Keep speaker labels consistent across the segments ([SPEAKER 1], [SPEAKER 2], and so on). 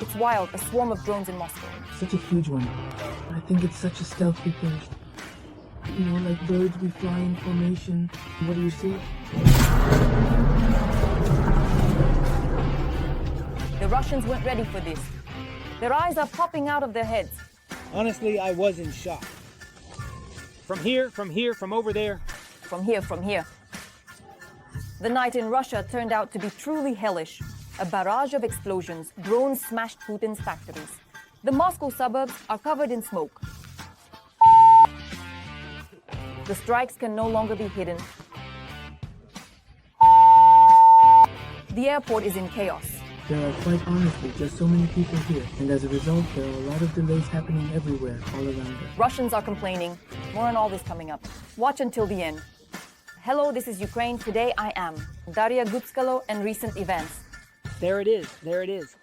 [SPEAKER 1] It's wild, a swarm of drones in Moscow.
[SPEAKER 2] Such a huge one. I think it's such a stealthy thing. You know, like birds we fly in formation. What do you see?
[SPEAKER 1] The Russians weren't ready for this. Their eyes are popping out of their heads.
[SPEAKER 3] Honestly, I was in shock. From here, from over there.
[SPEAKER 1] From here. The night in Russia turned out to be truly hellish. A barrage of explosions, drones smashed Putin's factories. The Moscow suburbs are covered in smoke. The strikes can no longer be hidden. The airport is in chaos.
[SPEAKER 2] There are quite honestly just so many people here, and as a result, there are a lot of delays happening everywhere, all around us.
[SPEAKER 1] Russians are complaining. More on all this coming up. Watch until the end. Hello, this is Ukraine. Today I am Daria Gutskalo and recent events.
[SPEAKER 3] There it is.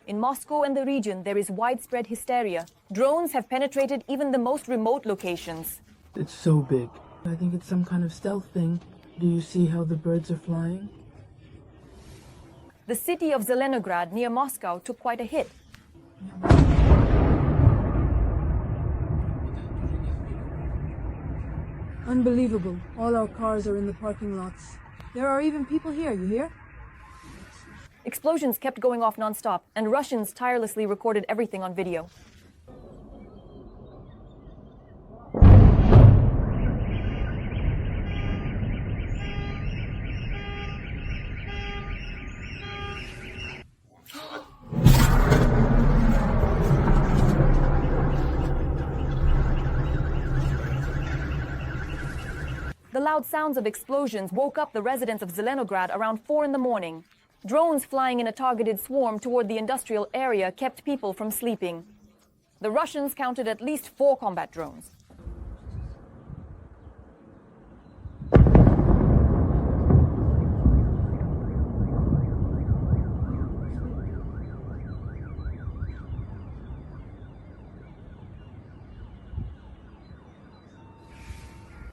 [SPEAKER 1] In Moscow and the region, there is widespread hysteria. Drones have penetrated even the most remote locations.
[SPEAKER 2] It's so big. I think it's some kind of stealth thing. Do you see how the birds are flying?
[SPEAKER 1] The city of Zelenograd near Moscow took quite a hit.
[SPEAKER 4] Unbelievable. All our cars are in the parking lots. There are even people here, you hear?
[SPEAKER 1] Explosions kept going off non-stop, and Russians tirelessly recorded everything on video. The loud sounds of explosions woke up the residents of Zelenograd around 4 in the morning. Drones flying in a targeted swarm toward the industrial area kept people from sleeping. The Russians counted at least 4 combat drones.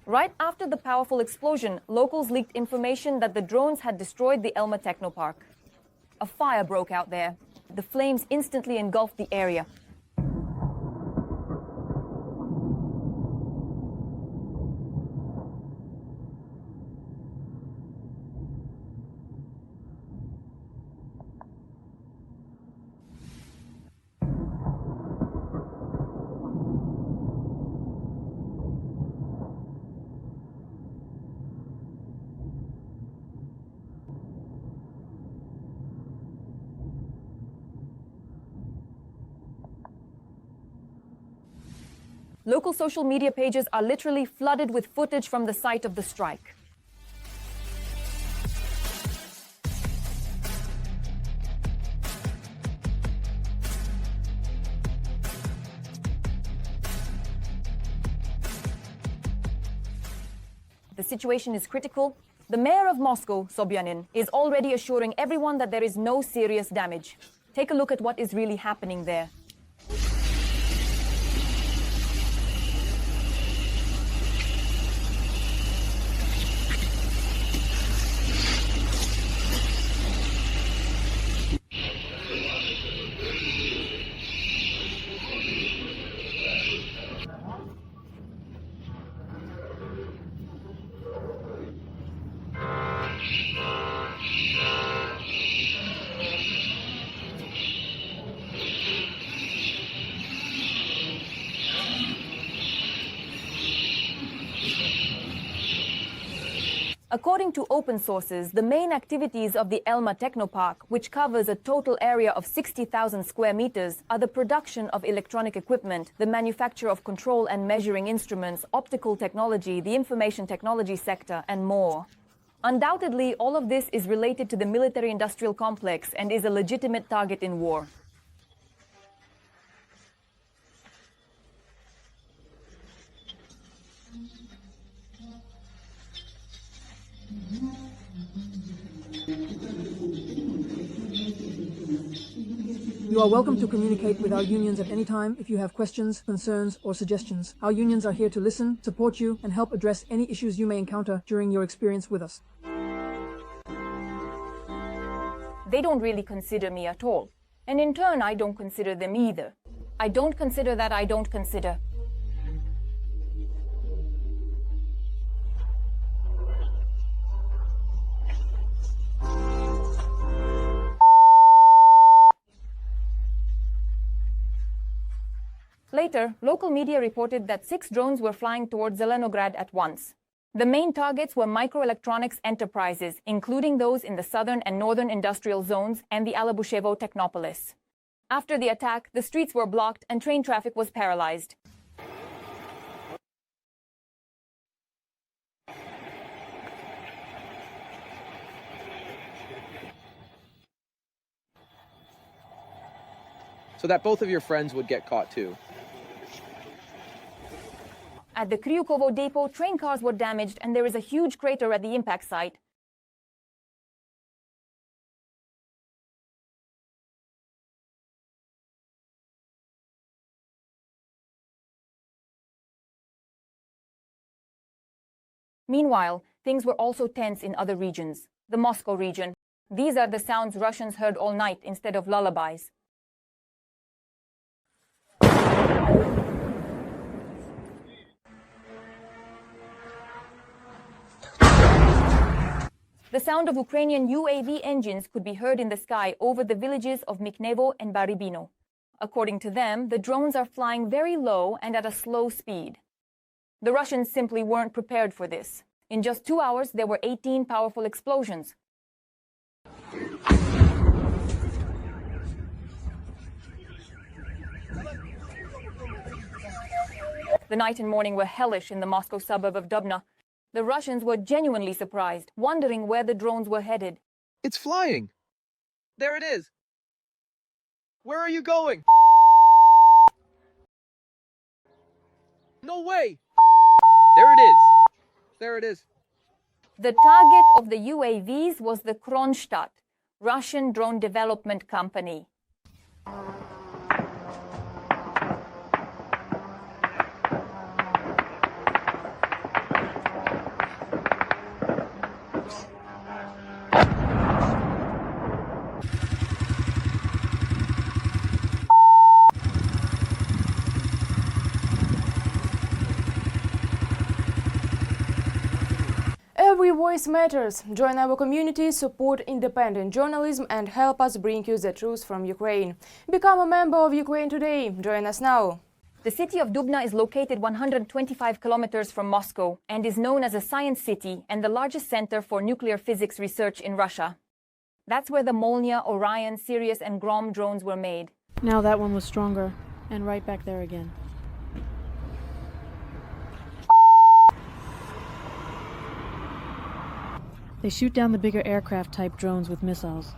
[SPEAKER 1] Right after the powerful explosion, locals leaked information that the drones had destroyed the Elma Technopark. A fire broke out there. The flames instantly engulfed the area. Local social media pages are literally flooded with footage from the site of the strike. The situation is critical. The mayor of Moscow, Sobyanin, is already assuring everyone that there is no serious damage. Take a look at what is really happening there. According to open sources, the main activities of the Elma Technopark, which covers a total area of 60,000 square meters, are the production of electronic equipment, the manufacture of control and measuring instruments, optical technology, the information technology sector, and more. Undoubtedly, all of this is related to the military-industrial complex and is a legitimate target in war.
[SPEAKER 4] You are welcome to communicate with our unions at any time if you have questions, concerns, or suggestions. Our unions are here to listen, support you, and help address any issues you may encounter during your experience with us.
[SPEAKER 1] They don't really consider me at all. And in turn, I don't consider them either. I don't consider that I don't consider. Later, local media reported that 6 drones were flying towards Zelenograd at once. The main targets were microelectronics enterprises, including those in the southern and northern industrial zones and the Alabushevo technopolis. After the attack, the streets were blocked and train traffic was paralyzed.
[SPEAKER 5] So that both of your friends would get caught too.
[SPEAKER 1] At the Kryukovo depot, train cars were damaged and there is a huge crater at the impact site. Meanwhile, things were also tense in other regions. The Moscow region. These are the sounds Russians heard all night instead of lullabies. The sound of Ukrainian UAV engines could be heard in the sky over the villages of Miknevo and Barybino. According to them, the drones are flying very low and at a slow speed. The Russians simply weren't prepared for this. In just 2 hours, there were 18 powerful explosions. The night and morning were hellish in the Moscow suburb of Dubna. The Russians were genuinely surprised, wondering where the drones were headed.
[SPEAKER 5] It's flying. There it is. Where are you going? No way. There it is. There it is.
[SPEAKER 1] The target of the UAVs was the Kronstadt, Russian drone development company.
[SPEAKER 6] Every voice matters. Join our community, support independent journalism and help us bring you the truth from Ukraine. Become a member of Ukraine Today. Join us now.
[SPEAKER 1] The city of Dubna is located 125 kilometers from Moscow and is known as a science city and the largest center for nuclear physics research in Russia. That's where the Molnia, Orion, Sirius and Grom drones were made.
[SPEAKER 7] Now that one was stronger, and right back there again. They shoot down the bigger aircraft-type drones with missiles.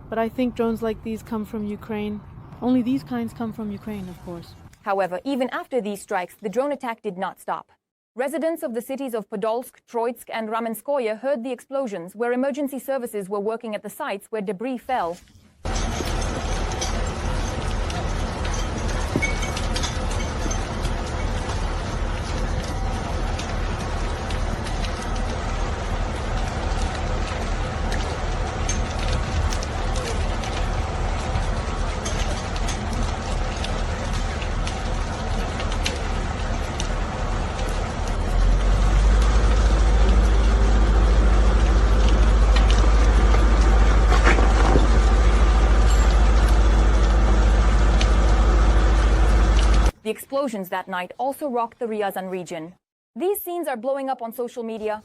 [SPEAKER 7] But I think drones like these come from Ukraine. Only these kinds come from Ukraine, of course.
[SPEAKER 1] However, even after these strikes, the drone attack did not stop. Residents of the cities of Podolsk, Troitsk and Ramenskoye heard the explosions, where emergency services were working at the sites where debris fell. The explosions that night also rocked the Ryazan region. These scenes are blowing up on social media.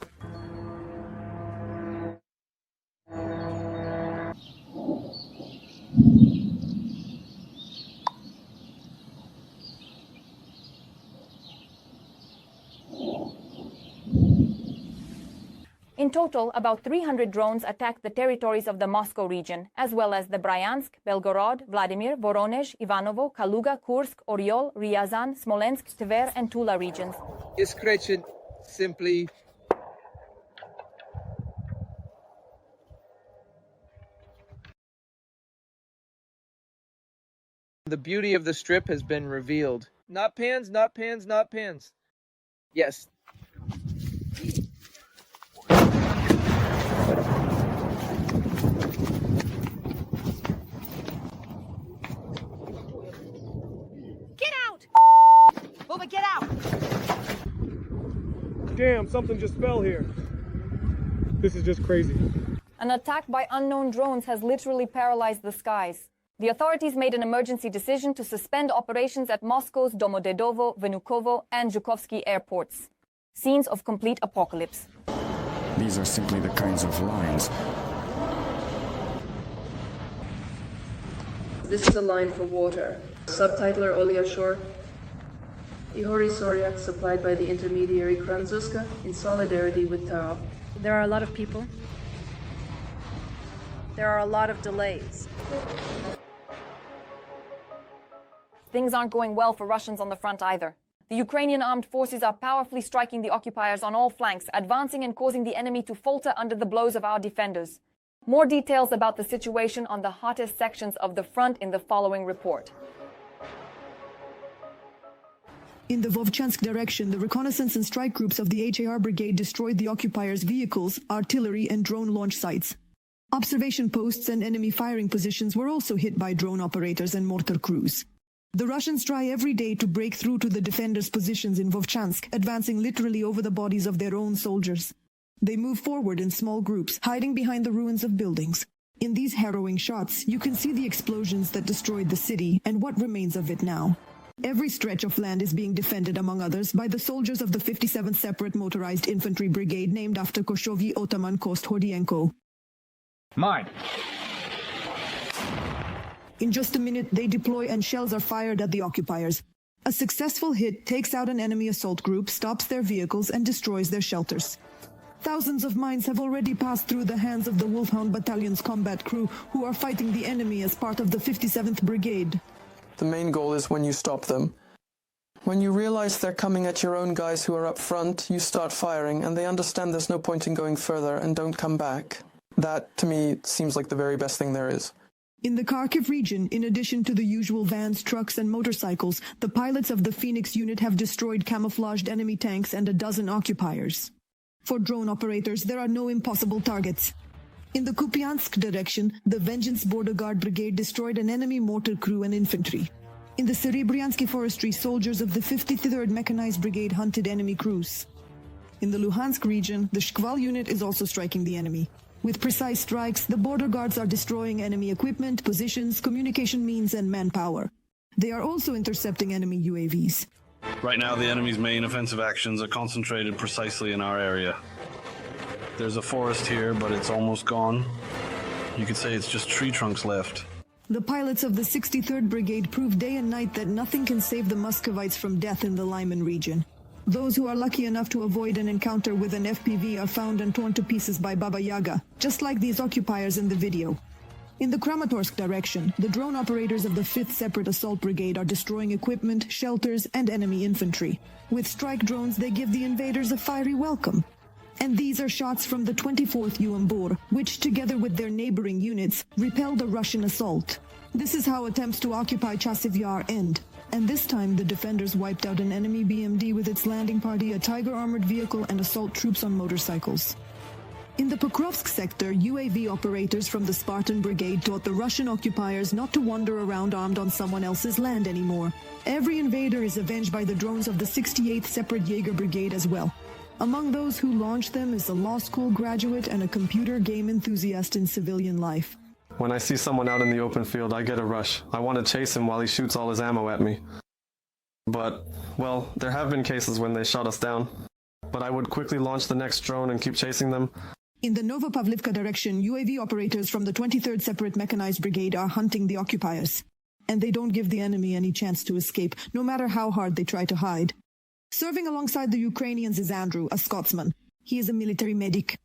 [SPEAKER 1] In total, about 300 drones attacked the territories of the Moscow region, as well as the Bryansk, Belgorod, Vladimir, Voronezh, Ivanovo, Kaluga, Kursk, Oryol, Ryazan, Smolensk, Tver and Tula regions.
[SPEAKER 5] Iskrechin simply... The beauty of the strip has been revealed. Not pans, not pans, not pans. Yes.
[SPEAKER 8] something just fell here. This is just crazy.
[SPEAKER 1] An attack by unknown drones has literally paralyzed the skies. The authorities made an emergency decision to suspend operations at Moscow's Domodedovo, Vnukovo, and Zhukovsky airports. Scenes of complete apocalypse.
[SPEAKER 9] These are simply the kinds of lines.
[SPEAKER 10] This is a line for water. Subtitler Olia Shore. Ihori Soryak supplied by the intermediary Kranzuska in solidarity with Tao.
[SPEAKER 11] There are a lot of people. There are a lot of delays.
[SPEAKER 1] Things aren't going well for Russians on the front either. The Ukrainian armed forces are powerfully striking the occupiers on all flanks, advancing and causing the enemy to falter under the blows of our defenders. More details about the situation on the hottest sections of the front in the following report.
[SPEAKER 12] In the Vovchansk direction, the reconnaissance and strike groups of the HAR brigade destroyed the occupiers' vehicles, artillery, and drone launch sites. Observation posts and enemy firing positions were also hit by drone operators and mortar crews. The Russians try every day to break through to the defenders' positions in Vovchansk, advancing literally over the bodies of their own soldiers. They move forward in small groups, hiding behind the ruins of buildings. In these harrowing shots, you can see the explosions that destroyed the city and what remains of it now. Every stretch of land is being defended, among others, by the soldiers of the 57th Separate Motorized Infantry Brigade named after Koshovyi Otaman Kost Hodienko.
[SPEAKER 8] Mine.
[SPEAKER 12] In just a minute, they deploy and shells are fired at the occupiers. A successful hit takes out an enemy assault group, stops their vehicles, and destroys their shelters. Thousands of mines have already passed through the hands of the Wolfhound Battalion's combat crew, who are fighting the enemy as part of the 57th Brigade.
[SPEAKER 5] The main goal is when you stop them. When you realize they're coming at your own guys who are up front, you start firing, and they understand there's no point in going further and don't come back. That, to me, seems like the very best thing there is.
[SPEAKER 12] In the Kharkiv region, in addition to the usual vans, trucks, and motorcycles, the pilots of the Phoenix unit have destroyed camouflaged enemy tanks and a dozen occupiers. For drone operators, there are no impossible targets. In the Kupiansk direction, the Vengeance Border Guard Brigade destroyed an enemy mortar crew and infantry. In the Serebryansky forestry, soldiers of the 53rd Mechanized Brigade hunted enemy crews. In the Luhansk region, the Shkval unit is also striking the enemy. With precise strikes, the border guards are destroying enemy equipment, positions, communication means, and manpower. They are also intercepting enemy UAVs.
[SPEAKER 13] Right now, the enemy's main offensive actions are concentrated precisely in our area. There's a forest here, but it's almost gone. You could say it's just tree trunks left.
[SPEAKER 12] The pilots of the 63rd Brigade prove day and night that nothing can save the Muscovites from death in the Lyman region. Those who are lucky enough to avoid an encounter with an FPV are found and torn to pieces by Baba Yaga, just like these occupiers in the video. In the Kramatorsk direction, the drone operators of the 5th Separate Assault Brigade are destroying equipment, shelters, and enemy infantry. With strike drones, they give the invaders a fiery welcome. And these are shots from the 24th UMBOR, which, together with their neighboring units, repel the Russian assault. This is how attempts to occupy Chasiv Yar end. And this time, the defenders wiped out an enemy BMD with its landing party, a Tiger armored vehicle, and assault troops on motorcycles. In the Pokrovsk sector, UAV operators from the Spartan Brigade taught the Russian occupiers not to wander around armed on someone else's land anymore. Every invader is avenged by the drones of the 68th Separate Jaeger Brigade as well. Among those who launched them is a law school graduate and a computer game enthusiast in civilian life.
[SPEAKER 14] When I see someone out in the open field, I get a rush. I want to chase him while he shoots all his ammo at me. But, well, there have been cases when they shot us down. But I would quickly launch the next drone and keep chasing them.
[SPEAKER 12] In the Novopavlivka direction, UAV operators from the 23rd Separate Mechanized Brigade are hunting the occupiers. And they don't give the enemy any chance to escape, no matter how hard they try to hide. Serving alongside the Ukrainians is Andrew, a Scotsman. He is a military medic.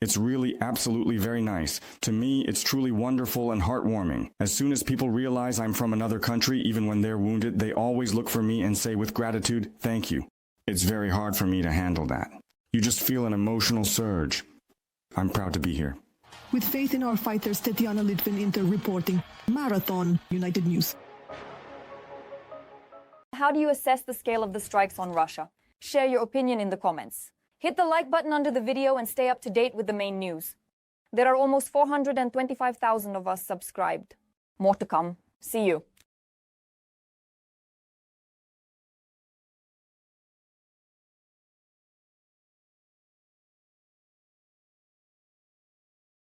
[SPEAKER 9] It's really absolutely very nice. To me, it's truly wonderful and heartwarming. As soon as people realize I'm from another country, even when they're wounded, they always look for me and say with gratitude, thank you. It's very hard for me to handle that. You just feel an emotional surge. I'm proud to be here.
[SPEAKER 12] With faith in our fighters, Tetiana Litvin Inter reporting. Marathon, United News.
[SPEAKER 1] How do you assess the scale of the strikes on Russia? Share your opinion in the comments. Hit the like button under the video and stay up to date with the main news. There are almost 425,000 of us subscribed. More to come. See you.